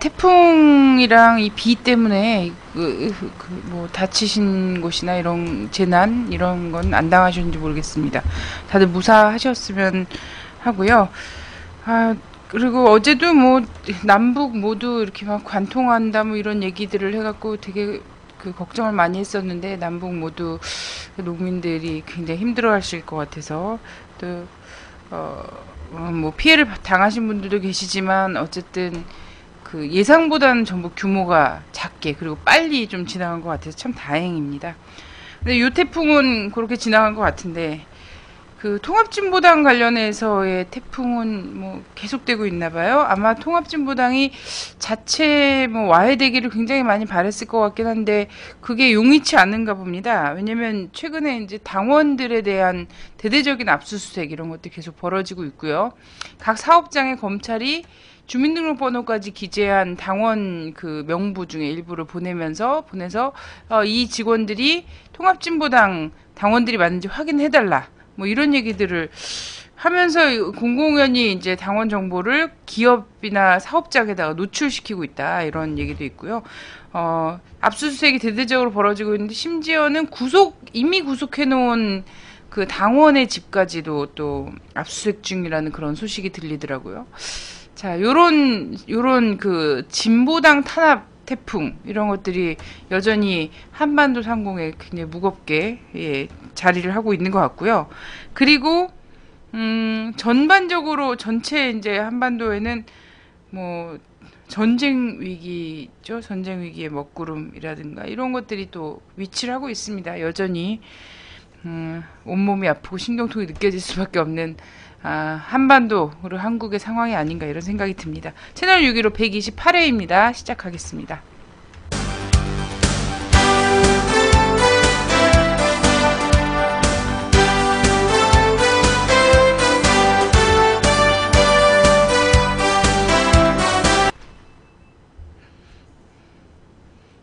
태풍이랑 이 비 때문에 뭐 다치신 곳이나 이런 재난 이런 건 안 당하셨는지 모르겠습니다. 다들 무사하셨으면 하고요. 그리고 어제도 뭐 남북 모두 이렇게 막 관통한다 뭐 이런 얘기들을 해갖고 되게 걱정을 많이 했었는데 남북 모두 농민들이 굉장히 힘들어하실 것 같아서 또 뭐 피해를 당하신 분들도 계시지만 어쨌든 예상보다는 전부 규모가 작게 그리고 빨리 좀 지나간 것 같아서 참 다행입니다. 근데 이 태풍은 그렇게 지나간 것 같은데 통합진보당 관련해서의 태풍은 뭐 계속되고 있나 봐요. 아마 통합진보당이 자체 뭐 와해되기를 굉장히 많이 바랬을 것 같긴 한데 그게 용이치 않은가 봅니다. 왜냐면 최근에 이제 당원들에 대한 대대적인 압수수색 이런 것도 계속 벌어지고 있고요. 각 사업장에 검찰이 주민등록번호까지 기재한 당원 명부 중에 일부를 보내서 이 직원들이 통합진보당 당원들이 맞는지 확인해달라. 뭐 이런 얘기들을 하면서 공공연히 이제 당원 정보를 기업이나 사업장에다가 노출시키고 있다. 이런 얘기도 있고요. 압수수색이 대대적으로 벌어지고 있는데 심지어는 이미 구속해놓은 당원의 집까지도 또 압수수색 중이라는 그런 소식이 들리더라고요. 자, 요런 진보당 탄압 태풍 이런 것들이 여전히 한반도 상공에 굉장히 무겁게 자리를 하고 있는 것 같고요. 그리고 전반적으로 전체 이제 한반도에는 뭐 전쟁 위기죠. 전쟁 위기의 먹구름이라든가 이런 것들이 또 위치를 하고 있습니다. 여전히 온몸이 아프고 신경통이 느껴질 수밖에 없는 한반도로 한국의 상황이 아닌가 이런 생각이 듭니다. 채널 615 128회입니다. 시작하겠습니다.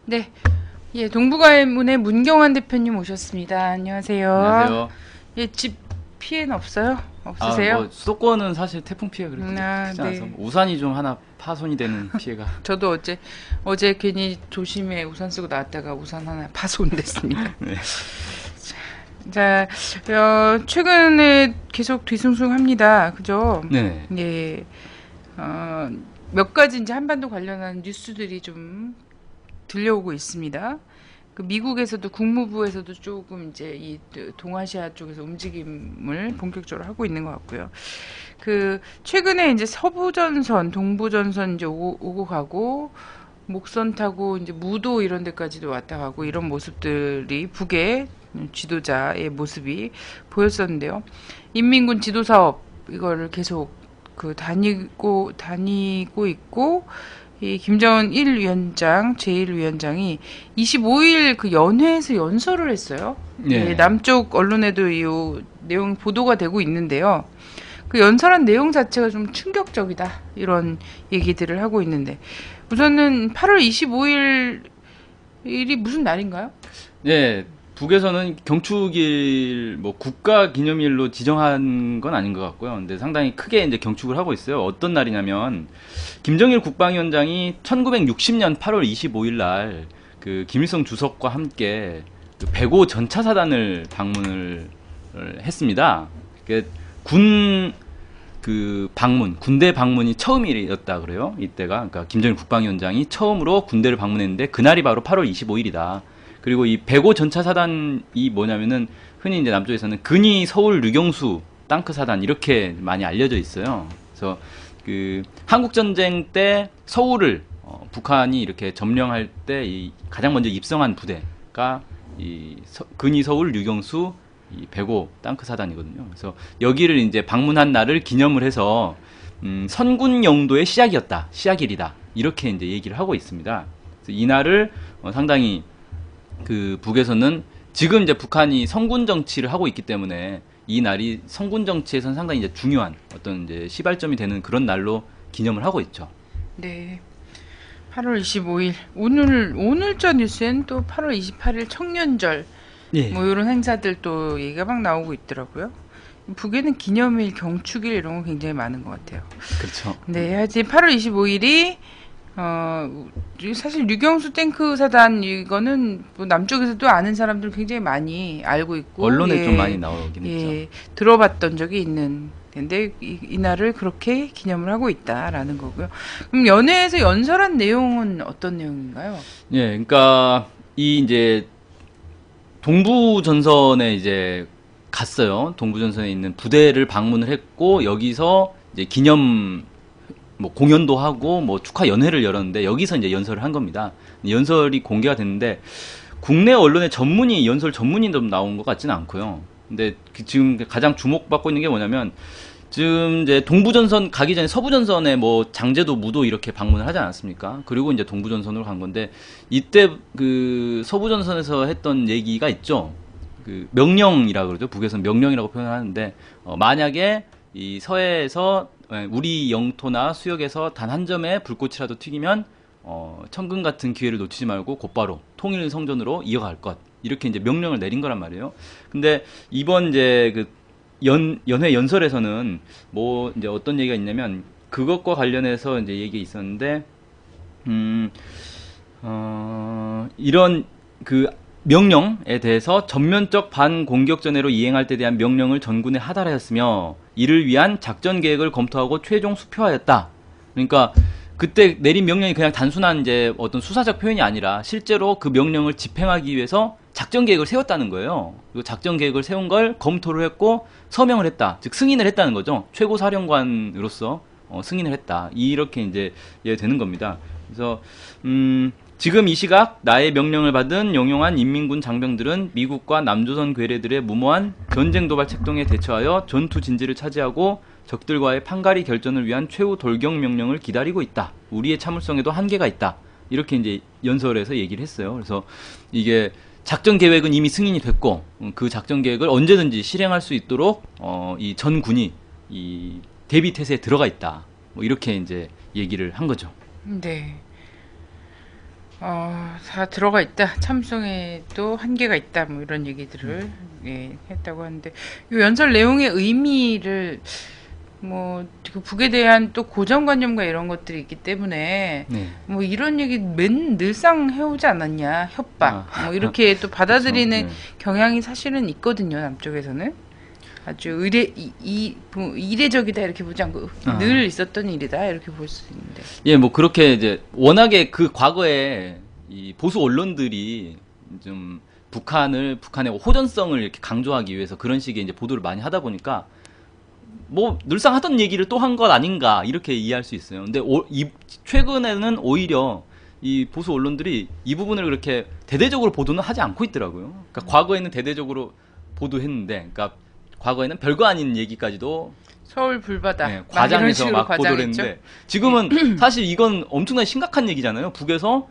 네, 동부가문의 문경환 대표님 오셨습니다. 안녕하세요. 안녕하세요. 집 피해는 없어요? 없으세요? 뭐 수도권은 사실 태풍 피해가 그렇게 크지 않아서 우산이 좀 하나 파손이 되는 피해가. 저도 어제 괜히 조심해 우산 쓰고 나왔다가 우산 하나 파손됐습니다. 네. 자, 최근에 계속 뒤숭숭합니다. 그죠? 네. 예. 몇 가지 이제 한반도 관련한 뉴스들이 좀 들려오고 있습니다. 미국에서도 국무부에서도 조금 이제 이 동아시아 쪽에서 움직임을 본격적으로 하고 있는 것 같고요. 최근에 이제 서부전선, 동부전선 이제 오고 가고 목선 타고 이제 무도 이런 데까지도 왔다 가고 이런 모습들이 북의 지도자의 모습이 보였었는데요. 인민군 지도사업 이거를 계속 다니고 있고 이 김정은 1위원장, 제1위원장이 25일 연회에서 연설을 했어요. 네. 남쪽 언론에도 이 내용 보도가 되고 있는데요. 연설한 내용 자체가 좀 충격적이다. 이런 얘기들을 하고 있는데 우선은 8월 25일이 무슨 날인가요? 네. 북에서는 경축일, 국가 기념일로 지정한 건 아닌 것 같고요. 근데 상당히 크게 이제 경축을 하고 있어요. 어떤 날이냐면, 김정일 국방위원장이 1960년 8월 25일 날, 김일성 주석과 함께, 105 전차사단을 방문을 했습니다. 군대 방문이 처음이었다 그래요. 이때가. 그러니까 김정일 국방위원장이 처음으로 군대를 방문했는데, 그날이 바로 8월 25일이다. 그리고 이 105 전차사단이 뭐냐면은 흔히 이제 남쪽에서는 근위 서울 류경수 땅크사단 이렇게 많이 알려져 있어요. 그래서 한국전쟁 때 서울을 북한이 이렇게 점령할 때 가장 먼저 입성한 부대가 근위 서울 류경수 105 땅크사단이거든요. 그래서 여기를 이제 방문한 날을 기념을 해서 선군 영도의 시작일이다. 이렇게 이제 얘기를 하고 있습니다. 그래서 이 날을 상당히 북에서는 지금 이제 북한이 성군 정치를 하고 있기 때문에 이 날이 성군 정치에서는 상당히 이제 중요한 어떤 이제 시발점이 되는 그런 날로 기념을 하고 있죠. 네. 8월 25일. 오늘자 뉴스엔 또 8월 28일 청년절. 예. 뭐 이런 행사들 또 얘기가 막 나오고 있더라고요. 북에는 기념일, 경축일 이런 거 굉장히 많은 것 같아요. 그렇죠. 네. 하여튼 8월 25일이 사실 류경수 탱크 사단 이거는 뭐 남쪽에서도 아는 사람들 굉장히 많이 알고 있고 언론에 예, 좀 많이 나오긴 했죠. 예, 들어봤던 적이 있는 근데 이날을 그렇게 기념을 하고 있다라는 거고요. 그럼 연회에서 연설한 내용은 어떤 내용인가요? 예, 그러니까 이 이제 동부전선에 이제 갔어요. 동부전선에 있는 부대를 방문을 했고 여기서 이제 기념 뭐 공연도 하고 뭐 축하 연회를 열었는데 여기서 이제 연설을 한 겁니다. 연설이 공개가 됐는데 국내 언론의 전문의 연설 전문이 좀 나온 것 같지는 않고요. 근데 지금 가장 주목받고 있는 게 뭐냐면 지금 이제 동부전선 가기 전에 서부전선에 뭐 장제도 무도 이렇게 방문을 하지 않았습니까? 그리고 이제 동부전선으로 간 건데 이때 그 서부전선에서 했던 얘기가 있죠. 그 명령이라 그러죠. 북에서는 명령이라고 표현하는데 만약에 이 서해에서 우리 영토나 수역에서 단 한 점의 불꽃이라도 튀기면 천금 같은 기회를 놓치지 말고 곧바로 통일 성전으로 이어갈 것 이렇게 이제 명령을 내린 거란 말이에요. 근데 이번 이제 그 연회 연설에서는 뭐 이제 어떤 얘기가 있냐면 그것과 관련해서 이제 얘기 있었는데 이런 그 명령에 대해서 전면적 반공격 전해로 이행할 때 대한 명령을 전군에 하달하였으며 이를 위한 작전 계획을 검토하고 최종 수표하였다. 그러니까 그때 내린 명령이 그냥 단순한 이제 어떤 수사적 표현이 아니라 실제로 그 명령을 집행하기 위해서 작전 계획을 세웠다는 거예요. 그 작전 계획을 세운 걸 검토를 했고 서명을 했다. 즉 승인을 했다는 거죠. 최고 사령관으로서 승인을 했다. 이렇게 이제 되는 겁니다. 그래서 지금 이 시각 나의 명령을 받은 영용한 인민군 장병들은 미국과 남조선 괴뢰들의 무모한 전쟁 도발 책동에 대처하여 전투 진지를 차지하고 적들과의 판가리 결전을 위한 최후 돌격 명령을 기다리고 있다. 우리의 참을성에도 한계가 있다. 이렇게 이제 연설에서 얘기를 했어요. 그래서 이게 작전 계획은 이미 승인이 됐고 그 작전 계획을 언제든지 실행할 수 있도록 이 전군이 이 대비 태세에 들어가 있다. 뭐 이렇게 이제 얘기를 한 거죠. 네. 다 들어가 있다. 참성에도 한계가 있다. 뭐 이런 얘기들을 예, 했다고 하는데 이 연설 내용의 의미를 뭐 북에 대한 또 고정관념과 이런 것들이 있기 때문에 네. 뭐 이런 얘기 늘상 해오지 않았냐 협박 뭐 이렇게 또 받아들이는 그렇죠. 네. 경향이 사실은 있거든요. 남쪽에서는 아주 이례적이다 이렇게 보지 않고 늘 있었던 일이다 이렇게 볼 수 있는데 예, 뭐 그렇게 이제 워낙에 그 과거에 이 보수 언론들이 좀 북한의 호전성을 이렇게 강조하기 위해서 그런 식의 이제 보도를 많이 하다 보니까 뭐 늘상 하던 얘기를 또 한 것 아닌가 이렇게 이해할 수 있어요. 근데 최근에는 오히려 이 보수 언론들이 이 부분을 그렇게 대대적으로 보도는 하지 않고 있더라고요. 그러니까 과거에는 대대적으로 보도했는데, 그러니까 과거에는 별거 아닌 얘기까지도 서울 불바다 네, 과장해서 막 보도를 과장했죠? 했는데 지금은 사실 이건 엄청나게 심각한 얘기잖아요. 북에서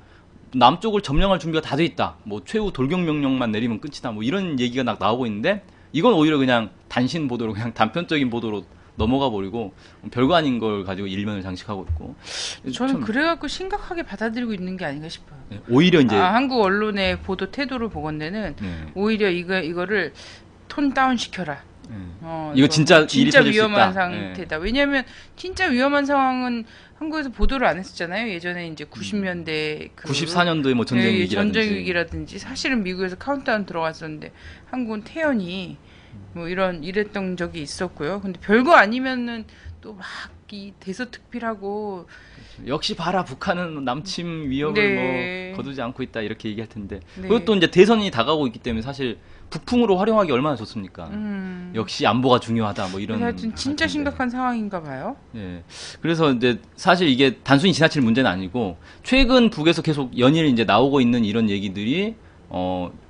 남쪽을 점령할 준비가 다 돼 있다. 뭐 최후 돌격 명령만 내리면 끝이다. 뭐 이런 얘기가 나오고 있는데 이건 오히려 그냥 단신 보도로 그냥 단편적인 보도로 넘어가 버리고 별거 아닌 걸 가지고 일면을 장식하고 있고 저는 그래갖고 심각하게 받아들이고 있는 게 아닌가 싶어요. 네, 오히려 이제 한국 언론의 보도 태도를 보건대는 네. 오히려 이거를 톤 다운 시켜라. 이거 진짜 일이 터질 수 위험한 있다. 상태다. 왜냐하면 진짜 위험한 상황은 한국에서 보도를 안 했었잖아요. 예전에 이제 90년대 94년도에 뭐 전쟁 위기라든지 사실은 미국에서 카운트다운 들어갔었는데 한국은 태연히 뭐 이랬던 적이 있었고요. 근데 별거 아니면은 또 막 이 대서특필하고 역시 봐라 북한은 남침 위협을 네. 뭐 거두지 않고 있다 이렇게 얘기할 텐데 네. 그것도 이제 대선이 다가오고 있기 때문에 사실 북풍으로 활용하기 얼마나 좋습니까? 역시 안보가 중요하다 뭐 이런. 하여튼 진짜 심각한 상황인가 봐요. 예. 그래서 이제 사실 이게 단순히 지나칠 문제는 아니고 최근 북에서 계속 연일 이제 나오고 있는 이런 얘기들이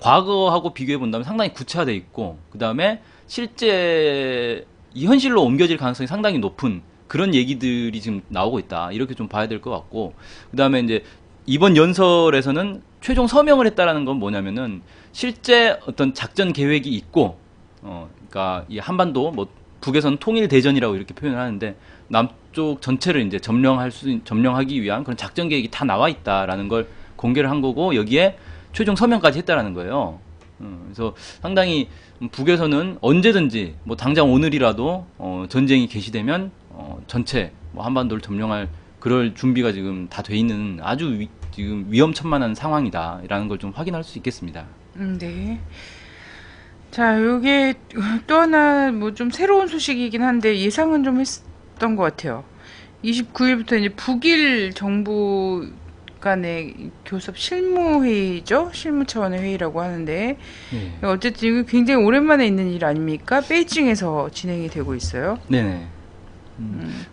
과거하고 비교해 본다면 상당히 구체화돼 있고 그 다음에 실제 이 현실로 옮겨질 가능성이 상당히 높은 그런 얘기들이 지금 나오고 있다. 이렇게 좀 봐야 될 것 같고 그 다음에 이제 이번 연설에서는 최종 서명을 했다라는 건 뭐냐면은 실제 어떤 작전 계획이 있고 그러니까 이 한반도 뭐 북에서는 통일 대전이라고 이렇게 표현을 하는데 남쪽 전체를 이제 점령하기 위한 그런 작전 계획이 다 나와 있다라는 걸 공개를 한 거고 여기에 최종 서명까지 했다라는 거예요. 그래서 상당히 북에서는 언제든지 뭐 당장 오늘이라도 전쟁이 개시되면 전체 뭐 한반도를 점령할 그럴 준비가 지금 다 돼 있는 아주 지금 위험천만한 상황이다라는 걸 좀 확인할 수 있겠습니다. 네. 자, 요게 또 하나 뭐 좀 새로운 소식이긴 한데 예상은 좀 했던 것 같아요. 29일부터 이제 북일 정부 간의 교섭 실무회의죠? 실무 차원의 회의라고 하는데 네. 어쨌든 이거 굉장히 오랜만에 있는 일 아닙니까? 베이징에서 진행이 되고 있어요. 네네.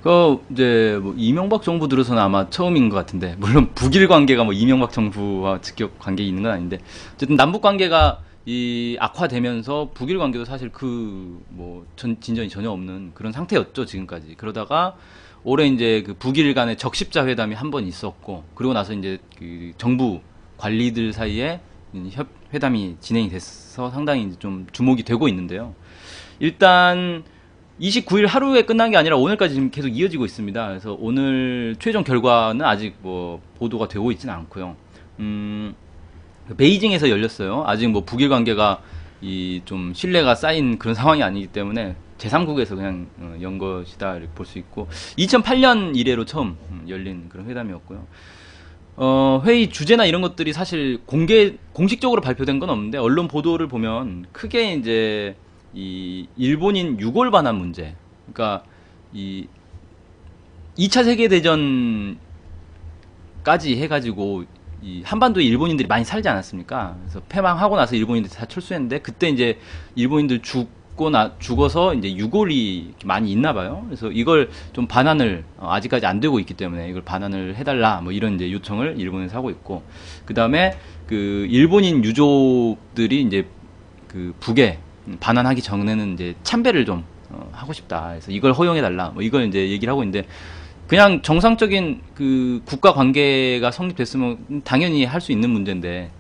그 이제 뭐 이명박 정부 들어서는 아마 처음인 것 같은데 물론 북일 관계가 뭐 이명박 정부와 직접 관계 있는 건 아닌데 어쨌든 남북 관계가 이 악화되면서 북일 관계도 사실 그 뭐 진전이 전혀 없는 그런 상태였죠 지금까지. 그러다가 올해 이제 그 북일 간의 적십자 회담이 한 번 있었고 그리고 나서 이제 그 정부 관리들 사이에 회담이 진행이 돼서 상당히 이제 좀 주목이 되고 있는데요. 일단 29일 하루에 끝난 게 아니라 오늘까지 지금 계속 이어지고 있습니다. 그래서 오늘 최종 결과는 아직 뭐 보도가 되고 있지는 않고요. 베이징에서 열렸어요. 아직 뭐 북일 관계가 이 좀 신뢰가 쌓인 그런 상황이 아니기 때문에 제3국에서 그냥 연 것이다 이렇게 볼 수 있고 2008년 이래로 처음 열린 그런 회담이었고요. 회의 주제나 이런 것들이 사실 공식적으로 발표된 건 없는데 언론 보도를 보면 크게 이제 이 일본인 유골 반환 문제, 그러니까 이 2차 세계대전까지 해가지고 이 한반도에 일본인들이 많이 살지 않았습니까? 그래서 패망하고 나서 일본인들이 다 철수했는데 그때 이제 일본인들 죽어서 이제 유골이 많이 있나 봐요. 그래서 이걸 좀 반환을 아직까지 안 되고 있기 때문에 이걸 반환을 해달라 뭐 이런 이제 요청을 일본에서 하고 있고 그 다음에 그 일본인 유족들이 이제 그 북에 반환하기 전에는 이제 참배를 좀 하고 싶다. 그래서 이걸 허용해달라. 뭐 이걸 이제 얘기를 하고 있는데 그냥 정상적인 그 국가 관계가 성립됐으면 당연히 할 수 있는 문제인데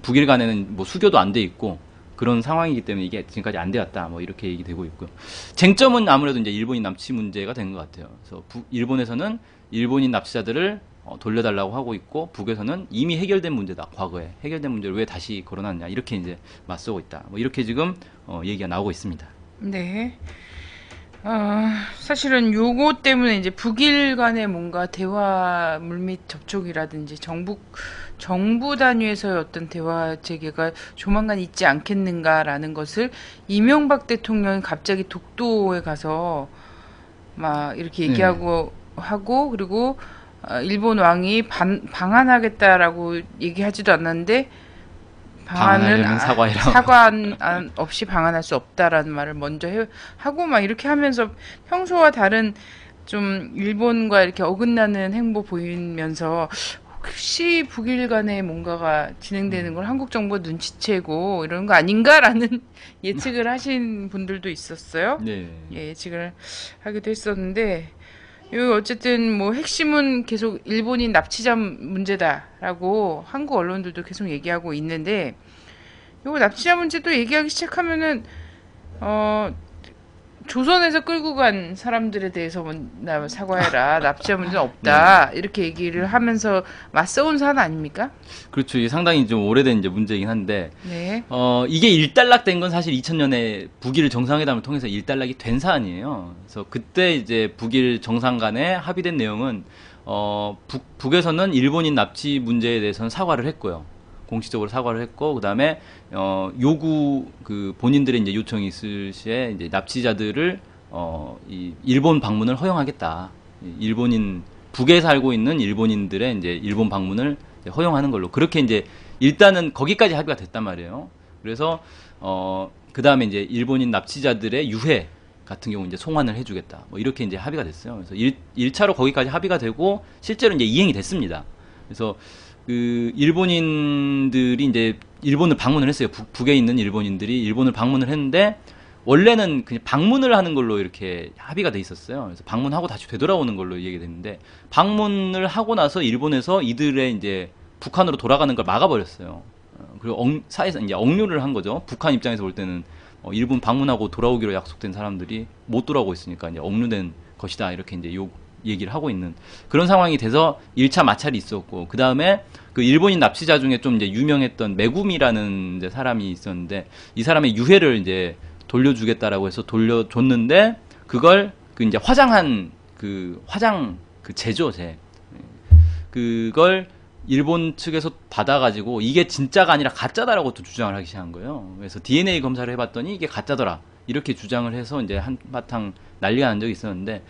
북일 간에는 뭐 수교도 안 돼 있고 그런 상황이기 때문에 이게 지금까지 안 되었다. 뭐 이렇게 얘기되고 있고요. 쟁점은 아무래도 이제 일본인 납치 문제가 된 것 같아요. 그래서 일본에서는 일본인 납치자들을 돌려달라고 하고 있고 북에서는 이미 해결된 문제다. 과거에 해결된 문제를 왜 다시 걸어놨냐 이렇게 이제 맞서고 있다. 뭐 이렇게 지금 얘기가 나오고 있습니다. 네. 사실은 요거 때문에 이제 북일 간의 뭔가 대화 물밑 접촉이라든지 정부 단위에서의 어떤 대화 체계가 조만간 있지 않겠는가라는 것을 이명박 대통령이 갑자기 독도에 가서 막 이렇게 얘기하고 하고 그리고 일본 왕이 방한하겠다라고 얘기하지도 않았는데 방한하려면 사과해라. 사과 없이 방한할 수 없다라는 말을 먼저 하고 막 이렇게 하면서 평소와 다른 좀 일본과 이렇게 어긋나는 행보 보이면서 혹시 북일 간에 뭔가가 진행되는 걸 한국 정부가 눈치채고 이런 거 아닌가라는 예측을 하신 분들도 있었어요. 네. 예, 예측을 하기도 했었는데 요 어쨌든 뭐 핵심은 계속 일본인 납치자 문제다라고 한국 언론들도 계속 얘기하고 있는데 요거 납치자 문제도 얘기하기 시작하면은 조선에서 끌고 간 사람들에 대해서 사과해라. 납치자 문제는 없다. 네. 이렇게 얘기를 하면서 맞서온 사안 아닙니까? 그렇죠. 이게 상당히 좀 오래된 이제 문제이긴 한데, 네. 이게 일단락된 건 사실 2000년에 북일 정상회담을 통해서 일단락이 된 사안이에요. 그래서 그때 이제 북일 정상 간에 합의된 내용은, 북에서는 일본인 납치 문제에 대해서는 사과를 했고요. 공식적으로 사과를 했고, 그 다음에, 본인들의 이제 요청이 있을 시에 이제 납치자들을, 이 일본 방문을 허용하겠다. 북에 살고 있는 일본인들의 이제 일본 방문을 허용하는 걸로. 그렇게 이제 일단은 거기까지 합의가 됐단 말이에요. 그래서, 그 다음에 이제 일본인 납치자들의 유해 같은 경우 이제 송환을 해주겠다. 뭐 이렇게 이제 합의가 됐어요. 그래서 1차로 거기까지 합의가 되고 실제로 이제 이행이 됐습니다. 그래서 그 일본인들이 이제 일본을 방문을 했어요. 북에 있는 일본인들이 일본을 방문을 했는데 원래는 그냥 방문을 하는 걸로 이렇게 합의가 돼 있었어요. 그래서 방문하고 다시 되돌아오는 걸로 얘기됐는데 방문을 하고 나서 일본에서 이들의 이제 북한으로 돌아가는 걸 막아버렸어요. 그리고 사에서 이제 억류를 한 거죠. 북한 입장에서 볼 때는 일본 방문하고 돌아오기로 약속된 사람들이 못 돌아오고 있으니까 이제 억류된 것이다 이렇게 이제 얘기를 하고 있는 그런 상황이 돼서 1차 마찰이 있었고 그 다음에 그 일본인 납치자 중에 좀 이제 유명했던 메구미라는 이제 사람이 있었는데 이 사람의 유해를 이제 돌려주겠다라고 해서 돌려줬는데 그걸 그 이제 화장 그 제조제 그걸 일본 측에서 받아가지고 이게 진짜가 아니라 가짜다라고 또 주장을 하기 시작한 거예요. 그래서 DNA 검사를 해봤더니 이게 가짜더라. 이렇게 주장을 해서 이제 한바탕 난리가 난 적이 있었는데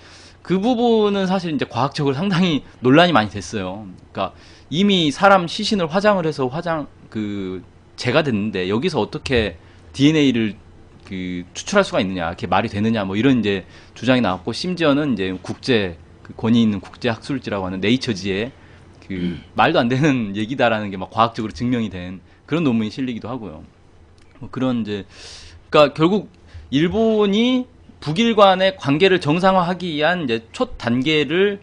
그 부분은 사실 이제 과학적으로 상당히 논란이 많이 됐어요. 그러니까 이미 사람 시신을 화장을 해서 재가 됐는데 여기서 어떻게 DNA를 추출할 수가 있느냐, 이렇게 말이 되느냐, 뭐 이런 이제 주장이 나왔고 심지어는 이제 권위 있는 국제 학술지라고 하는 네이처지에 말도 안 되는 얘기다라는 게 막 과학적으로 증명이 된 그런 논문이 실리기도 하고요. 뭐 그런 이제 그러니까 결국 일본이 북일 간의 관계를 정상화하기 위한 이제 첫 단계를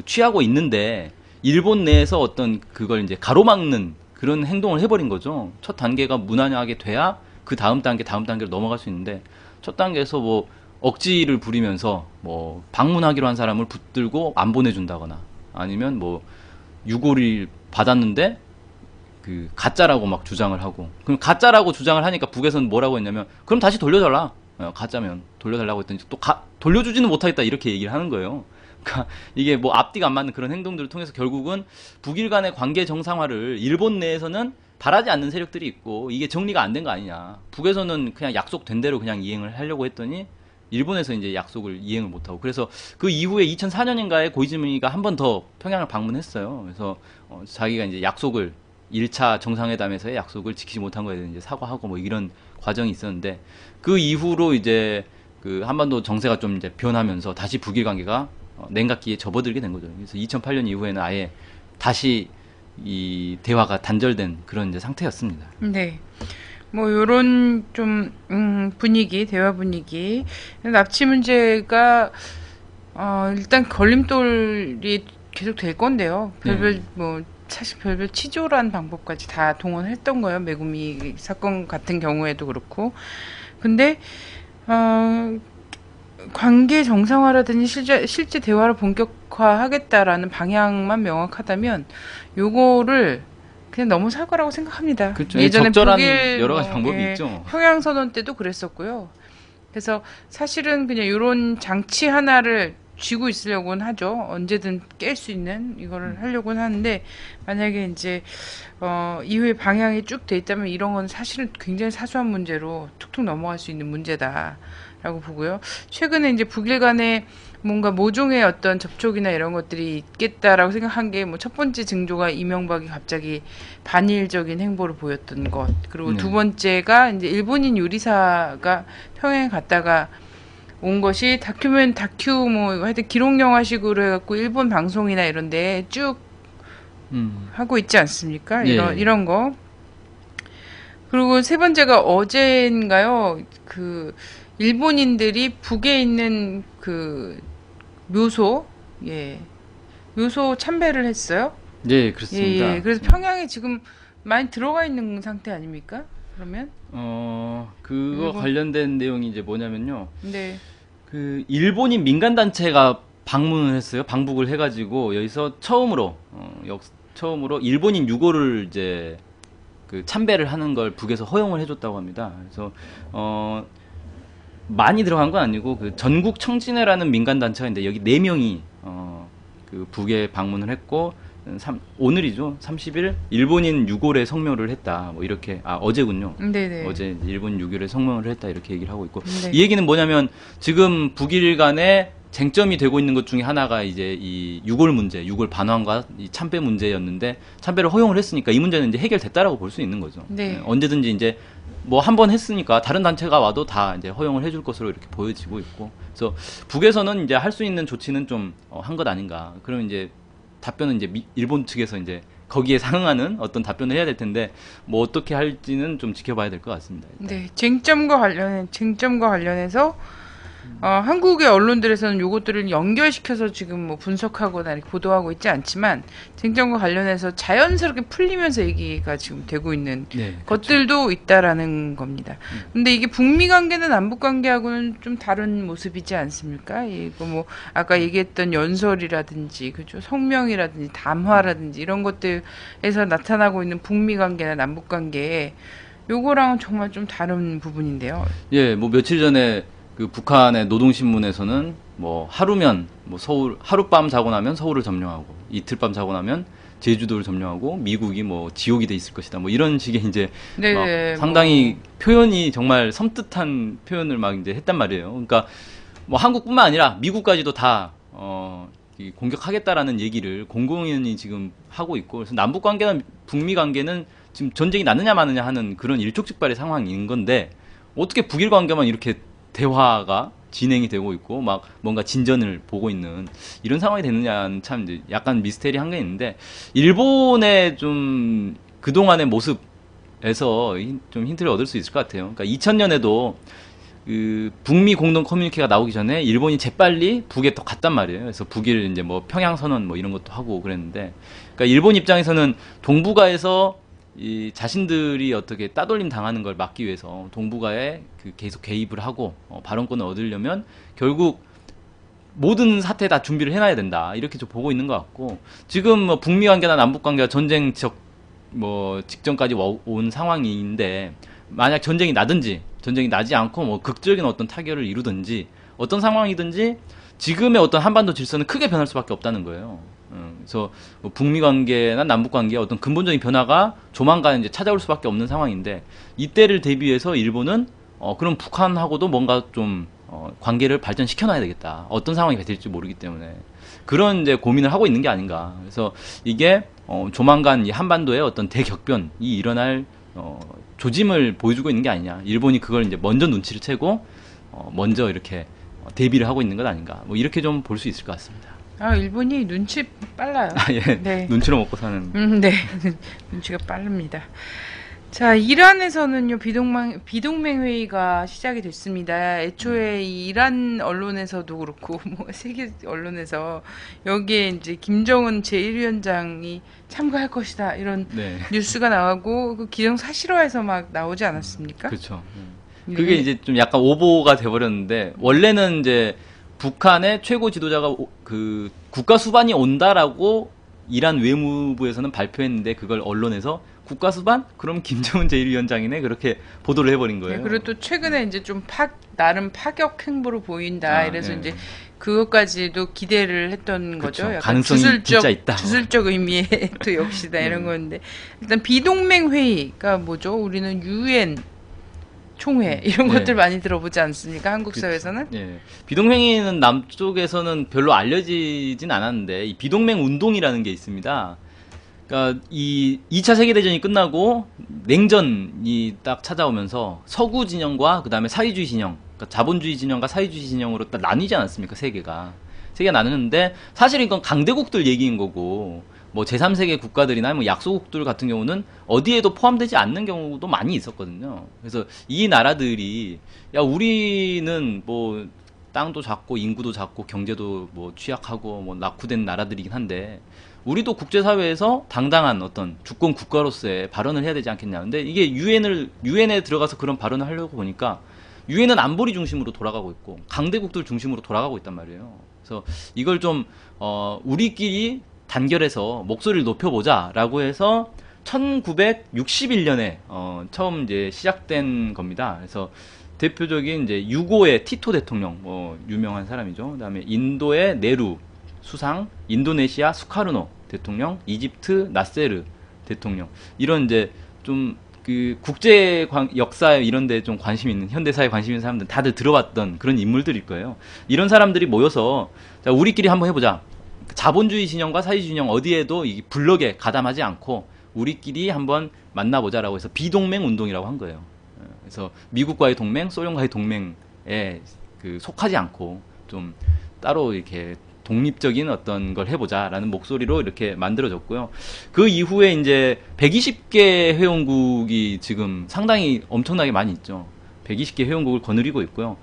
취하고 있는데 일본 내에서 어떤 그걸 이제 가로막는 그런 행동을 해버린 거죠. 첫 단계가 무난하게 돼야 그 다음 단계로 넘어갈 수 있는데 첫 단계에서 뭐 억지를 부리면서 뭐 방문하기로 한 사람을 붙들고 안 보내준다거나 아니면 뭐 유골을 받았는데 가짜라고 막 주장을 하고 그럼 가짜라고 주장을 하니까 북에서는 뭐라고 했냐면 그럼 다시 돌려달라. 가짜면 돌려달라고 했더니 또 돌려주지는 못하겠다 이렇게 얘기를 하는 거예요. 그러니까 이게 뭐 앞뒤가 안 맞는 그런 행동들을 통해서 결국은 북일 간의 관계 정상화를 일본 내에서는 바라지 않는 세력들이 있고 이게 정리가 안 된 거 아니냐. 북에서는 그냥 약속된 대로 그냥 이행을 하려고 했더니 일본에서 이제 약속을 이행을 못하고 그래서 그 이후에 2004년인가에 고이즈미가 한 번 더 평양을 방문했어요. 그래서 자기가 이제 약속을 1차 정상회담에서의 약속을 지키지 못한 거에 대해서 이제 사과하고 뭐 이런 과정이 있었는데 그 이후로 이제 한반도 정세가 좀 이제 변하면서 다시 북일 관계가 냉각기에 접어들게 된 거죠. 그래서 2008년 이후에는 아예 다시 이 대화가 단절된 그런 이제 상태였습니다. 네. 뭐 요런 좀 대화 분위기. 납치 문제가 일단 걸림돌이 계속 될 건데요. 사실 별별 치졸한 방법까지 다 동원했던 거예요. 메구미 사건 같은 경우에도 그렇고. 근데 관계 정상화라든지 실제 대화를 본격화하겠다라는 방향만 명확하다면 요거를 그냥 넘어설 거라고 생각합니다. 그렇죠. 예전에 적절한 여러 가지 방법이 있죠. 평양선언 때도 그랬었고요. 그래서 사실은 그냥 이런 장치 하나를 쥐고 있으려고는 하죠. 언제든 깰 수 있는 이거를 하려고는 하는데 만약에 이제 이후에 방향이 쭉 돼 있다면 이런 건 사실은 굉장히 사소한 문제로 툭툭 넘어갈 수 있는 문제다라고 보고요. 최근에 이제 북일 간에 뭔가 모종의 어떤 접촉이나 이런 것들이 있겠다라고 생각한 게 뭐 첫 번째 징조가 이명박이 갑자기 반일적인 행보를 보였던 것. 그리고 두 번째가 이제 일본인 요리사가 평양에 갔다가 온 것이 다큐 뭐 하여튼 기록 영화식으로 해갖고 일본 방송이나 이런데 쭉 하고 있지 않습니까? 이런 거. 그리고 세 번째가 어제인가요? 일본인들이 북에 있는 묘소 참배를 했어요. 네, 그렇습니다. 그래서 평양에 지금 많이 들어가 있는 상태 아닙니까? 그러면? 그거 관련된 내용이 이제 뭐냐면요. 네. 일본인 민간단체가 방문을 했어요. 방북을 해가지고, 여기서 처음으로 일본인 유골을 이제, 참배를 하는 걸 북에서 허용을 해줬다고 합니다. 그래서, 많이 들어간 건 아니고, 전국 청진회라는 민간단체가 있는데, 여기 4명이, 북에 방문을 했고, 오늘이죠. 30일 일본인 유골의 성묘를 했다. 뭐 이렇게 어제군요. 네네. 어제 일본 유골의 성묘를 했다 이렇게 얘기를 하고 있고 네. 이 얘기는 뭐냐면 지금 북일 간에 쟁점이 되고 있는 것 중에 하나가 이제 이 유골 문제, 유골 반환과 이 참배 문제였는데 참배를 허용을 했으니까 이 문제는 이제 해결됐다라고 볼 수 있는 거죠. 네. 언제든지 이제 뭐 한 번 했으니까 다른 단체가 와도 다 이제 허용을 해줄 것으로 이렇게 보여지고 있고 그래서 북에서는 이제 할 수 있는 조치는 좀 한 것 아닌가. 그러면 이제 답변은 이제 일본 측에서 이제 거기에 상응하는 어떤 답변을 해야 될 텐데 뭐 어떻게 할지는 좀 지켜봐야 될 것 같습니다. 일단. 네, 쟁점과 관련해서 한국의 언론들에서는 요것들을 연결시켜서 지금 뭐 분석하거나 이렇게 보도하고 있지 않지만 쟁점과 관련해서 자연스럽게 풀리면서 얘기가 지금 되고 있는 것들도 있다라는 겁니다. 근데 이게 북미 관계는 남북 관계하고는 좀 다른 모습이지 않습니까? 이거 뭐 아까 얘기했던 연설이라든지 그죠? 성명이라든지 담화라든지 이런 것들에서 나타나고 있는 북미 관계나 남북 관계에 요거랑은 정말 좀 다른 부분인데요. 예, 뭐 며칠 전에 북한의 노동신문에서는 뭐 하루면 뭐 서울 하룻밤 자고 나면 서울을 점령하고 이틀밤 자고 나면 제주도를 점령하고 미국이 뭐 지옥이 돼 있을 것이다. 뭐 이런 식의 이제 네, 막 상당히 표현이 정말 섬뜩한 표현을 막 이제 했단 말이에요. 그러니까 뭐 한국뿐만 아니라 미국까지도 다 이 공격하겠다라는 얘기를 공공연히 지금 하고 있고, 그래서 남북 관계나 북미 관계는 지금 전쟁이 나느냐 마느냐 하는 그런 일촉즉발의 상황인 건데, 어떻게 북일 관계만 이렇게 대화가 진행이 되고 있고 막 뭔가 진전을 보고 있는 이런 상황이 됐느냐는 참 이제 약간 미스테리한 게 있는데, 일본의 좀 그동안의 모습에서 좀 힌트를 얻을 수 있을 것 같아요. 그러니까 2000년에도 그 북미 공동 커뮤니케가 나오기 전에 일본이 재빨리 북에 더 갔단 말이에요. 그래서 북일 이제 뭐 평양 선언 뭐 이런 것도 하고 그랬는데, 그러니까 일본 입장에서는 동북아에서 이 자신들이 어떻게 따돌림 당하는 걸 막기 위해서 동북아에 그 계속 개입을 하고 발언권을 얻으려면 결국 모든 사태 다 준비를 해놔야 된다, 이렇게 좀 보고 있는 것 같고, 지금 뭐 북미 관계나 남북 관계가 전쟁 직전까지 온 상황인데, 만약 전쟁이 나든지 전쟁이 나지 않고 뭐 극적인 어떤 타결을 이루든지 어떤 상황이든지 지금의 어떤 한반도 질서는 크게 변할 수밖에 없다는 거예요. 그래서 뭐 북미 관계나 남북 관계의 어떤 근본적인 변화가 조만간 이제 찾아올 수밖에 없는 상황인데, 이때를 대비해서 일본은 그럼 북한하고도 뭔가 좀 관계를 발전시켜놔야 되겠다. 어떤 상황이 될지 모르기 때문에 그런 이제 고민을 하고 있는 게 아닌가. 그래서 이게 조만간 이 한반도에 어떤 대격변이 일어날 조짐을 보여주고 있는 게 아니냐. 일본이 그걸 이제 먼저 눈치를 채고 먼저 이렇게 대비를 하고 있는 것 아닌가. 뭐 이렇게 좀 볼 수 있을 것 같습니다. 아, 일본이 눈치 빨라요. 아, 예. 네. 눈치로 먹고 사는. 네. 눈치가 빠릅니다. 자, 이란에서는요, 비동맹 회의가 시작이 됐습니다. 애초에 이 이란 언론에서도 그렇고, 뭐, 세계 언론에서 여기에 이제 김정은 제1위원장이 참가할 것이다, 이런 네. 뉴스가 나오고, 그 기정사실화해서 막 나오지 않았습니까? 그렇죠. 네. 그게 이제 좀 약간 오보가 돼버렸는데, 원래는 이제 북한의 최고 지도자가 그 국가 수반이 온다라고 이란 외무부에서는 발표했는데, 그걸 언론에서 국가 수반? 그럼 김정은 제1위원장이네? 그렇게 보도를 해버린 거예요. 네, 그리고 또 최근에 이제 좀 나름 파격 행보로 보인다. 아, 이래서 네. 이제 그것까지도 기대를 했던 그쵸. 거죠. 약간 가능성이 진짜 있다. 주술적 의미의 또 역시다 이런 건데, 일단 비동맹 회의가 뭐죠? 우리는 유엔 총회 이런 네. 것들 많이 들어보지 않습니까? 한국 사회에서는? 예. 비동맹회의는 남쪽에서는 별로 알려지진 않았는데, 이 비동맹 운동이라는 게 있습니다. 그러니까 이 2차 세계대전이 끝나고 냉전이 딱 찾아오면서 서구 진영과 그다음에 사회주의 진영, 그러니까 자본주의 진영과 사회주의 진영으로 딱 나뉘지 않았습니까? 세계가 나누는데, 사실 이건 강대국들 얘기인 거고, 뭐 제3세계 국가들이나 뭐 약소국들 같은 경우는 어디에도 포함되지 않는 경우도 많이 있었거든요. 그래서 이 나라들이, 야, 우리는 뭐 땅도 작고 인구도 작고 경제도 뭐 취약하고 뭐 낙후된 나라들이긴 한데, 우리도 국제사회에서 당당한 어떤 주권 국가로서의 발언을 해야 되지 않겠냐. 근데 이게 유엔에 들어가서 그런 발언을 하려고 보니까 유엔은 안보리 중심으로 돌아가고 있고 강대국들 중심으로 돌아가고 있단 말이에요. 그래서 이걸 좀 우리끼리 단결해서 목소리를 높여보자라고 해서 1961년에 처음 이제 시작된 겁니다. 그래서 대표적인 이제 유고의 티토 대통령, 뭐 유명한 사람이죠. 그다음에 인도의 네루 수상, 인도네시아 수카르노 대통령, 이집트 나세르 대통령, 이런 이제 좀 그 국제 역사 이런 데 좀 관심 있는, 현대사에 관심 있는 사람들 다들 들어봤던 그런 인물들일 거예요. 이런 사람들이 모여서 자, 우리끼리 한번 해보자. 자본주의 진영과 사회주의 진영 어디에도 이 블럭에 가담하지 않고 우리끼리 한번 만나보자라고 해서 비동맹 운동이라고 한 거예요. 그래서 미국과의 동맹, 소련과의 동맹에 그 속하지 않고 좀 따로 이렇게 독립적인 어떤 걸 해보자라는 목소리로 이렇게 만들어졌고요. 그 이후에 이제 120개 회원국이 지금 상당히 엄청나게 많이 있죠. 120개 회원국을 거느리고 있고요.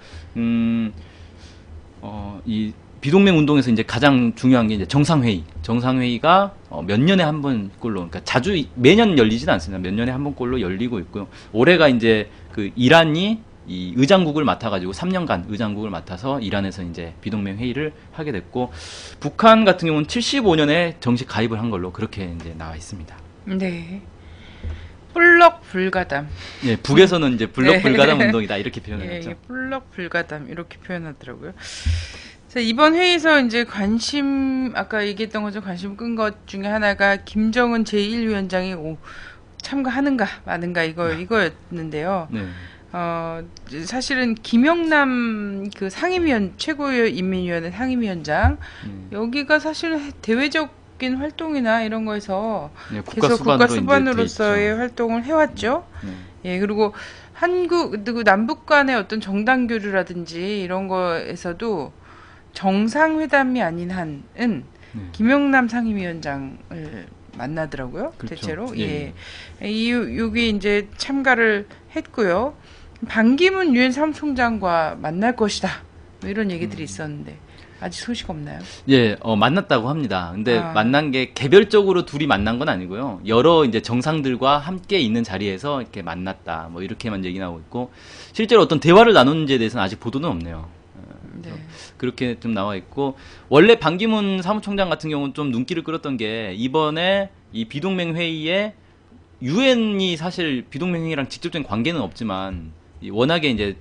이 비동맹 운동에서 이제 가장 중요한 게 이제 정상회의가 몇 년에 한 번꼴로, 그러니까 자주 매년 열리지는 않습니다. 몇 년에 한 번꼴로 열리고 있고요. 올해가 이제 그 이란이 이 의장국을 맡아가지고 3년간 의장국을 맡아서 이란에서 이제 비동맹 회의를 하게 됐고, 북한 같은 경우는 75년에 정식 가입을 한 걸로 그렇게 이제 나와 있습니다. 네. 블럭 불가담. 예, 북에서는 이제 블럭 네. 불가담 운동이다 이렇게 표현을 예, 했죠. 블럭 불가담 이렇게 표현하더라고요. 자, 이번 회의에서 이제 아까 얘기했던 것처럼 관심 끈 것 중에 하나가 김정은 제1위원장이 참가하는가 마는가 이거였는데요. 네. 사실은 김영남 그 최고인민위원회 상임위원장 여기가 사실 대외적인 활동이나 이런 거에서 네, 계속 국가 수반으로서의 활동을 해왔죠. 예, 그리고 그리고 남북 간의 어떤 정당 교류라든지 이런 거에서도 정상회담이 아닌 한은 김영남 상임위원장을 만나더라고요. 그렇죠. 대체로. 예. 여기 이제 참가를 했고요. 반기문 유엔 사무총장과 만날 것이다. 뭐 이런 얘기들이 있었는데 아직 소식 없나요? 예, 만났다고 합니다. 근데 만난 게 개별적으로 둘이 만난 건 아니고요. 여러 이제 정상들과 함께 있는 자리에서 이렇게 만났다. 뭐 이렇게만 얘기 나오고 있고 실제로 어떤 대화를 나누는지에 대해서는 아직 보도는 없네요. 네. 그렇게 좀 나와 있고 원래 반기문 사무총장 같은 경우는 좀 눈길을 끌었던 게 이번에 이 비동맹 회의에 유엔이 사실 비동맹 회의랑 직접적인 관계는 없지만 워낙에 이제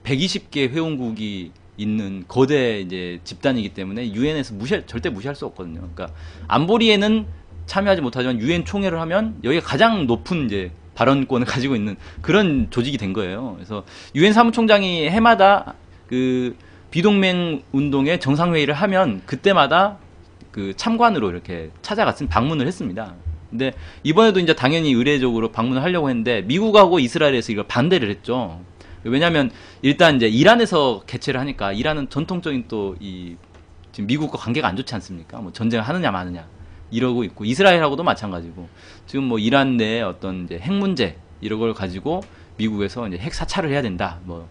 120개 회원국이 있는 거대 이제 집단이기 때문에 유엔에서 절대 무시할 수 없거든요. 그러니까 안보리에는 참여하지 못하지만 유엔 총회를 하면 여기가 가장 높은 이제 발언권을 가지고 있는 그런 조직이 된 거예요. 그래서 유엔 사무총장이 해마다 그 비동맹 운동의 정상회의를 하면 그때마다 그 참관으로 이렇게 방문을 했습니다. 근데 이번에도 이제 당연히 의례적으로 방문을 하려고 했는데 미국하고 이스라엘에서 이걸 반대를 했죠. 왜냐하면 일단 이제 이란에서 개최를 하니까 이란은 전통적인 또 지금 미국과 관계가 안 좋지 않습니까? 뭐 전쟁을 하느냐 마느냐 이러고 있고 이스라엘하고도 마찬가지고 지금 뭐 이란 내 어떤 이제 핵 문제 이런 걸 가지고 미국에서 이제 핵 사찰을 해야 된다. 뭐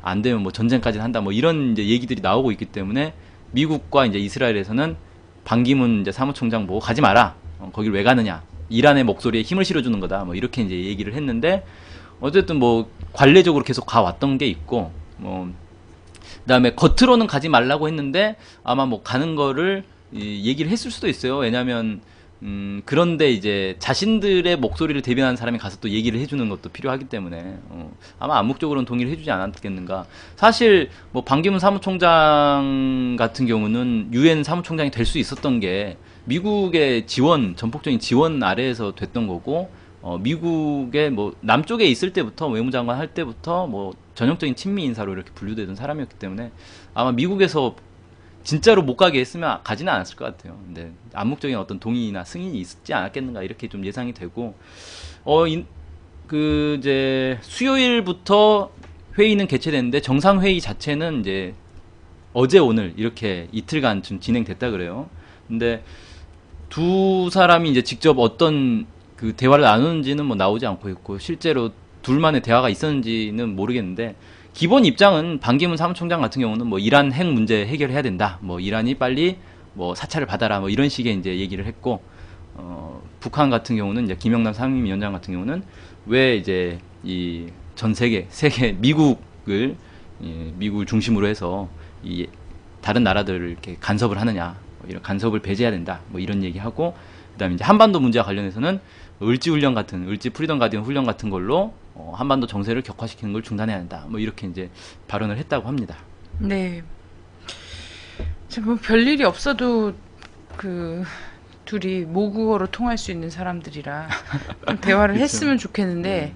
안 되면 뭐 전쟁까지 한다. 뭐 이런 이제 얘기들이 나오고 있기 때문에 미국과 이제 이스라엘에서는 반기문 이제 사무총장 보고 가지 마라. 거길 왜 가느냐. 이란의 목소리에 힘을 실어주는 거다. 뭐 이렇게 이제 얘기를 했는데 어쨌든 뭐 관례적으로 계속 가왔던 게 있고 뭐 그다음에 겉으로는 가지 말라고 했는데 아마 뭐 가는 거를 얘기를 했을 수도 있어요. 왜냐하면 그런데 이제 자신들의 목소리를 대변하는 사람이 가서 또 얘기를 해주는 것도 필요하기 때문에 아마 암묵적으로는 동의를 해주지 않았겠는가. 사실 뭐 반기문 사무총장 같은 경우는 유엔 사무총장이 될 수 있었던 게 미국의 전폭적인 지원 아래에서 됐던 거고 미국의 뭐 남쪽에 있을 때부터 외무장관 할 때부터 뭐 전형적인 친미 인사로 이렇게 분류되던 사람이었기 때문에 아마 미국에서 진짜로 못 가게 했으면 가지는 않았을 것 같아요. 근데 암묵적인 어떤 동의나 승인이 있지 않았겠는가 이렇게 좀 예상이 되고 이제 수요일부터 회의는 개최됐는데 정상 회의 자체는 이제 어제 오늘 이렇게 이틀간 좀 진행됐다 그래요. 근데 두 사람이 이제 직접 어떤 그 대화를 나누는지는 뭐 나오지 않고 있고 실제로 둘만의 대화가 있었는지는 모르겠는데 기본 입장은 반기문 사무총장 같은 경우는 뭐 이란 핵 문제 해결해야 된다. 뭐 이란이 빨리 뭐 사찰을 받아라. 뭐 이런 식의 이제 얘기를 했고 북한 같은 경우는 이제 김영남 상임위원장 같은 경우는 왜 이제 이 전 세계 미국을 중심으로 해서 이 다른 나라들을 이렇게 간섭을 하느냐. 뭐 이런 간섭을 배제해야 된다. 뭐 이런 얘기하고 그다음에 이제 한반도 문제와 관련해서는 을지 프리덤 가디언 훈련 같은 걸로 한반도 정세를 격화시키는 걸 중단해야 한다. 뭐 이렇게 이제 발언을 했다고 합니다. 네. 뭐 별일이 없어도 그 둘이 모국어로 통할 수 있는 사람들이라 대화를 했으면 좋겠는데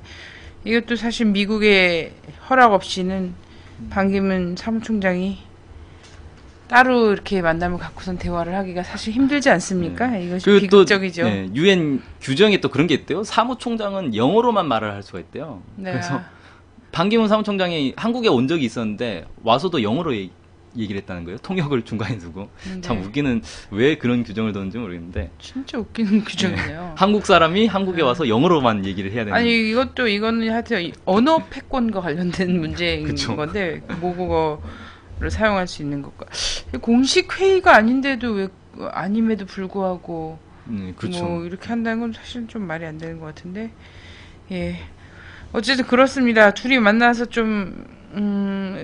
이것도 사실 미국의 허락 없이는 반기문 사무총장이 따로 이렇게 만남을 갖고선 대화를 하기가 사실 힘들지 않습니까? 이것이 비극적이죠. 유엔 규정에 또 그런 게 있대요. 사무총장은 영어로만 말을 할 수가 있대요. 네. 그래서 반기문 사무총장이 한국에 온 적이 있었는데 와서도 영어로 얘기를 했다는 거예요. 통역을 중간에 두고. 네. 참 웃기는 왜 그런 규정을 뒀는지 모르겠는데. 진짜 웃기는 규정이네요. 한국 사람이 한국에 와서 영어로만 얘기를 해야 되는. 아니 이거는 하여튼 언어 패권과 관련된 문제인 그쵸. 건데 모국어를 사용할 수 있는 것과 공식 회의가 아닌데도 왜 아님에도 불구하고 그렇죠. 뭐 이렇게 한다는 건 사실 좀 말이 안 되는 것 같은데 예 어쨌든 그렇습니다. 둘이 만나서 좀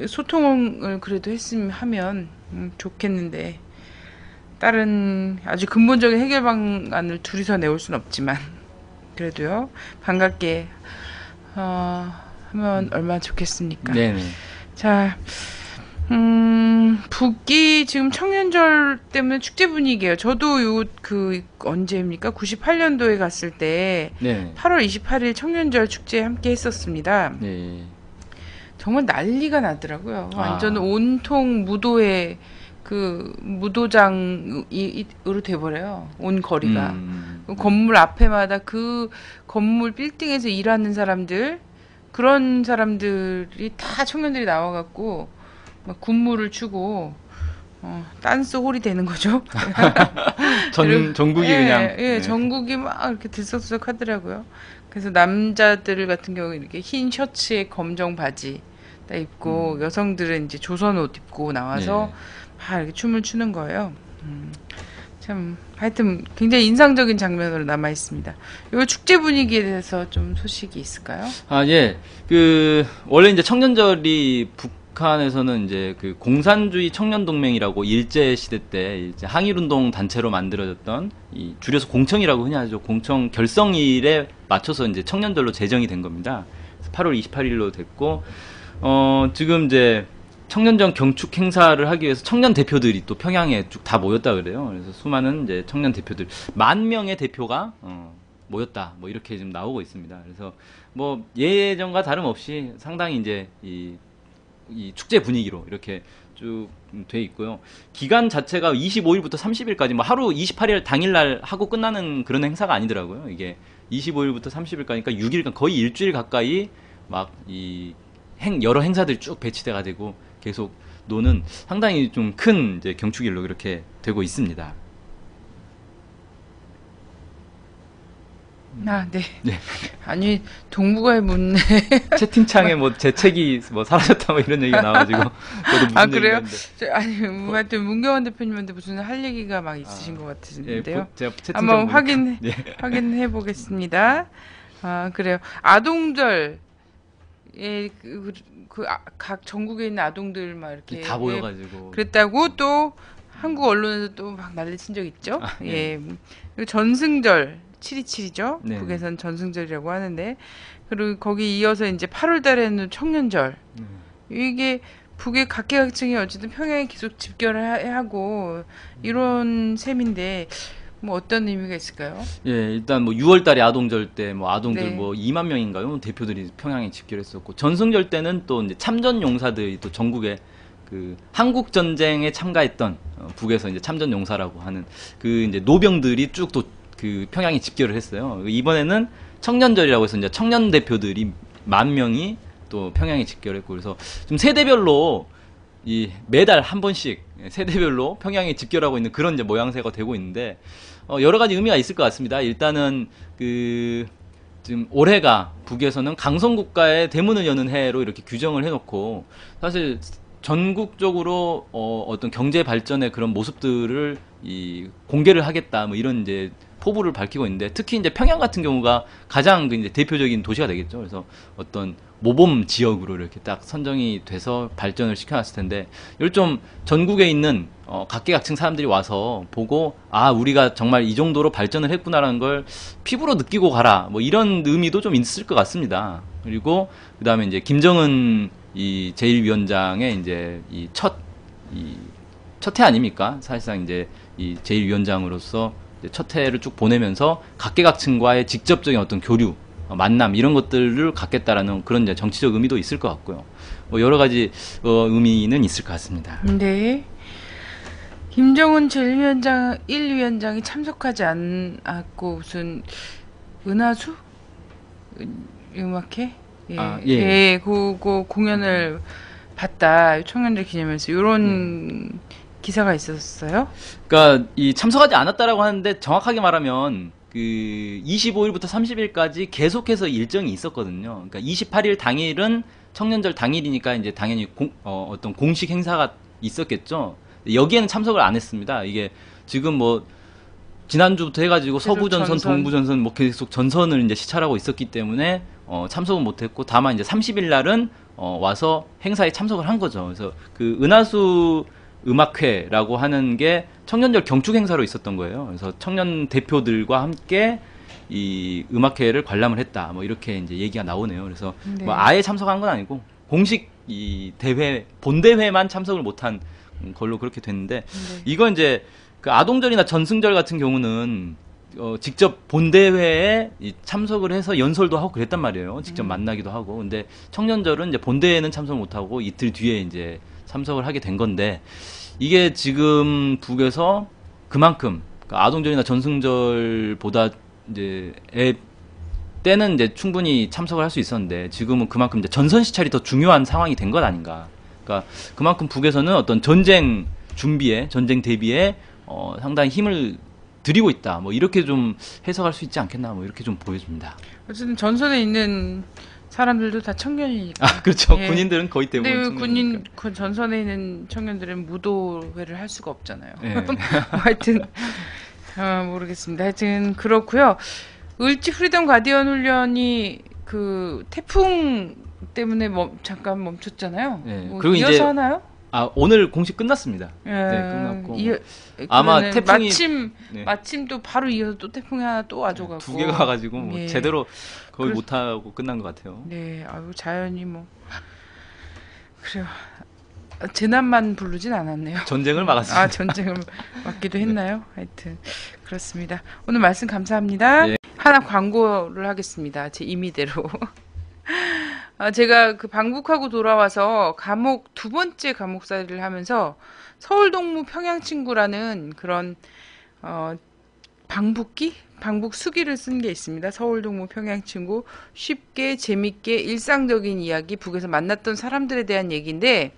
소통을 그래도 하면 좋겠는데 다른 아주 근본적인 해결 방안을 둘이서 내올 수는 없지만 그래도요 반갑게 하면 얼마나 좋겠습니까? 네네. 자 북이 지금 청년절 때문에 축제 분위기예요. 저도 언제입니까? 98년도에 갔을 때 네. 8월 28일 청년절 축제에 함께 했었습니다. 네. 정말 난리가 나더라고요. 아. 완전 온통 무도회 무도장으로 돼버려요. 온 거리가. 건물 앞에마다 그 건물 빌딩에서 일하는 사람들, 그런 사람들이 다 청년들이 나와갖고 막 군무를 추고 댄스 홀이 되는 거죠. 전국이 그냥. 네. 전국이 막 이렇게 들썩들썩 하더라고요. 그래서 남자들 같은 경우에 이렇게 흰 셔츠에 검정 바지 딱 입고 여성들은 이제 조선 옷 입고 나와서 막 이렇게 춤을 추는 거예요. 참 하여튼 굉장히 인상적인 장면으로 남아 있습니다. 이 축제 분위기에 대해서 좀 소식이 있을까요? 아, 예. 원래 이제 청년절이 북한에서는 이제 그 공산주의 청년동맹이라고 일제시대 때 이제 항일운동 단체로 만들어졌던 줄여서 공청이라고 흔히 하죠. 공청 결성일에 맞춰서 이제 청년절로 제정이 된 겁니다. 8월 28일로 됐고, 지금 이제 청년전 경축 행사를 하기 위해서 청년 대표들이 또 평양에 쭉 다 모였다 그래요. 그래서 수많은 이제 청년 대표들, 10,000명의 대표가 모였다. 뭐 이렇게 지금 나오고 있습니다. 그래서 뭐 예전과 다름없이 상당히 이제 이 축제 분위기로 이렇게 쭉 돼 있고요. 기간 자체가 25일부터 30일까지 뭐 하루 28일 당일날 하고 끝나는 그런 행사가 아니더라고요. 이게 25일부터 30일까지니까 6일간 거의 일주일 가까이 막 여러 행사들이 쭉 배치돼가 되고 계속 노는 상당히 좀 큰 이제 경축일로 이렇게 되고 있습니다. 아, 네. 네. 아니, 동북아의 문네. 채팅창에 뭐 제 책이 뭐 사라졌다 뭐 이런 얘기가 나와가지고 저도 무슨 그래요? 얘기인데. 하여튼 문경원 대표님한테 무슨 할 얘기가 막 있으신 것 같으신데요. 예, 제가 채팅창 한번 보니까. 확인해 보겠습니다. 아, 그래요. 아동절 각 전국에 있는 아동들 막 이렇게 다 모여가지고 그랬다고 또 한국 언론에서 또 막 난리 친 적 있죠. 네. 예. 그리고 전승절 7.27이죠. 네. 북에선 전승절이라고 하는데 그리고 거기 이어서 이제 8월 달에는 청년절. 이게 북의 각계각층이 어쨌든 평양에 계속 집결을 하고 이런 셈인데 뭐 어떤 의미가 있을까요? 예, 일단 뭐 6월 달에 아동절 때 뭐 아동들 네. 뭐 2만 명인가요? 대표들이 평양에 집결했었고 전승절 때는 또 이제 참전 용사들이 또 전국에 그 한국 전쟁에 참가했던 북에서 이제 참전 용사라고 하는 그 이제 노병들이 쭉 또 그 평양에 집결을 했어요. 이번에는 청년절이라고 해서 이제 청년 대표들이 10,000명이 또 평양에 집결했고 그래서 좀 세대별로 매달 한 번씩 세대별로 평양에 집결하고 있는 그런 이제 모양새가 되고 있는데 여러 가지 의미가 있을 것 같습니다. 일단은 지금 올해가 북에서는 강성국가의 대문을 여는 해로 이렇게 규정을 해놓고 사실 전국적으로 어떤 경제 발전의 그런 모습들을 공개를 하겠다 뭐 이런 이제 포부를 밝히고 있는데 특히 이제 평양 같은 경우가 가장 이제 대표적인 도시가 되겠죠. 그래서 어떤 모범 지역으로 이렇게 딱 선정이 돼서 발전을 시켜놨을 텐데 이걸 좀 전국에 있는 각계각층 사람들이 와서 보고 우리가 정말 이 정도로 발전을 했구나라는 걸 피부로 느끼고 가라 뭐 이런 의미도 좀 있을 것 같습니다. 그리고 그다음에 이제 김정은 제1위원장의 이제 첫 해 아닙니까? 사실상 이제 제1위원장으로서 첫 해를 쭉 보내면서 각계각층과의 직접적인 어떤 교류, 만남 이런 것들을 갖겠다라는 그런 이제 정치적 의미도 있을 것 같고요. 뭐 여러 가지 의미는 있을 것 같습니다. 네. 김정은 제1위원장이 참석하지 않았고 무슨 은하수 음악회 그거 공연을 봤다 청년들 기념해서 이런 기사가 있었어요. 그러니까 참석하지 않았다라고 하는데 정확하게 말하면 25일부터 30일까지 계속해서 일정이 있었거든요. 그러니까 28일 당일은 청년절 당일이니까 이제 당연히 어떤 공식 행사가 있었겠죠. 여기에는 참석을 안 했습니다. 이게 지금 뭐 지난주부터 해가지고 서부전선, 동부전선 뭐 계속 전선을 이제 시찰하고 있었기 때문에 참석은 못했고 다만 이제 30일 날은 와서 행사에 참석을 한 거죠. 그래서 그 은하수 음악회라고 하는 게 청년절 경축 행사로 있었던 거예요. 그래서 청년 대표들과 함께 이 음악회를 관람을 했다. 뭐 이렇게 이제 얘기가 나오네요. 그래서 뭐 아예 참석한 건 아니고 공식 이 대회 본대회만 참석을 못한 걸로 그렇게 됐는데 네. 이건 이제 그 아동절이나 전승절 같은 경우는 직접 본대회에 참석을 해서 연설도 하고 그랬단 말이에요. 직접 만나기도 하고. 근데 청년절은 이제 본대회는 참석 못 하고 이틀 뒤에 이제 참석을 하게 된 건데 이게 지금 북에서 그만큼 그러니까 아동절이나 전승절보다 이제 때는 이제 충분히 참석을 할 수 있었는데 지금은 그만큼 이제 전선 시찰이 더 중요한 상황이 된 것 아닌가. 그러니까 그만큼 북에서는 어떤 전쟁 준비에, 전쟁 대비에 상당히 힘을 들이고 있다. 뭐 이렇게 좀 해석할 수 있지 않겠나. 뭐 이렇게 좀 보여집니다. 어쨌든 전선에 있는 사람들도 다 청년이니까. 아, 그렇죠. 예. 군인들은 거의 대부분 근데 청년이니까. 그 전선에 있는 청년들은 무도회를 할 수가 없잖아요. 예. 하여튼 모르겠습니다. 하여튼 그렇고요. 을지 프리덤 가디언 훈련이 그 태풍 때문에 잠깐 멈췄잖아요. 예. 뭐 그리고 이어서 이제 하나요? 오늘 공식 끝났습니다. 예. 네, 끝났고. 아마 아마 태풍이 마침 또 바로 이어서 또 태풍이 하나 또 와줘갖고 두 개가 와가지고 뭐 예. 제대로 거의 못하고 끝난 것 같아요. 네, 아유 자연이 뭐 그래요. 재난만 부르진 않았네요. 전쟁을 막았습니다. 전쟁을 막기도 했나요? 하여튼 그렇습니다. 오늘 말씀 감사합니다. 예. 하나 광고를 하겠습니다. 제 임의대로. 제가 그 방북하고 돌아와서 두 번째 감옥살이를 하면서 서울동무 평양친구라는 그런 방북 수기를 쓴 게 있습니다. 서울동무 평양친구. 쉽게 재밌게 일상적인 이야기, 북에서 만났던 사람들에 대한 얘기인데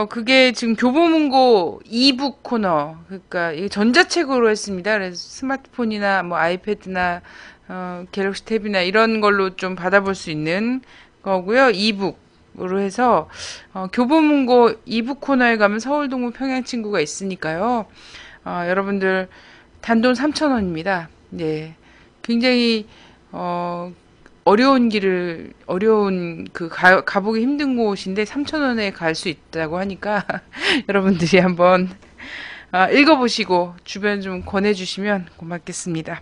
그게 지금 교보문고 이북 코너, 그러니까 이게 전자책으로 했습니다. 그래서 스마트폰이나 뭐 아이패드나 갤럭시 탭이나 이런 걸로 좀 받아볼 수 있는 거고요. 이북으로 해서 교보문고 이북 코너에 가면 서울동무 평양친구가 있으니까요. 여러분들 단돈 3,000원입니다. 네, 굉장히 어려운 가보기 힘든 곳인데 3,000원에 갈 수 있다고 하니까 여러분들이 한번 읽어보시고 주변 좀 권해주시면 고맙겠습니다.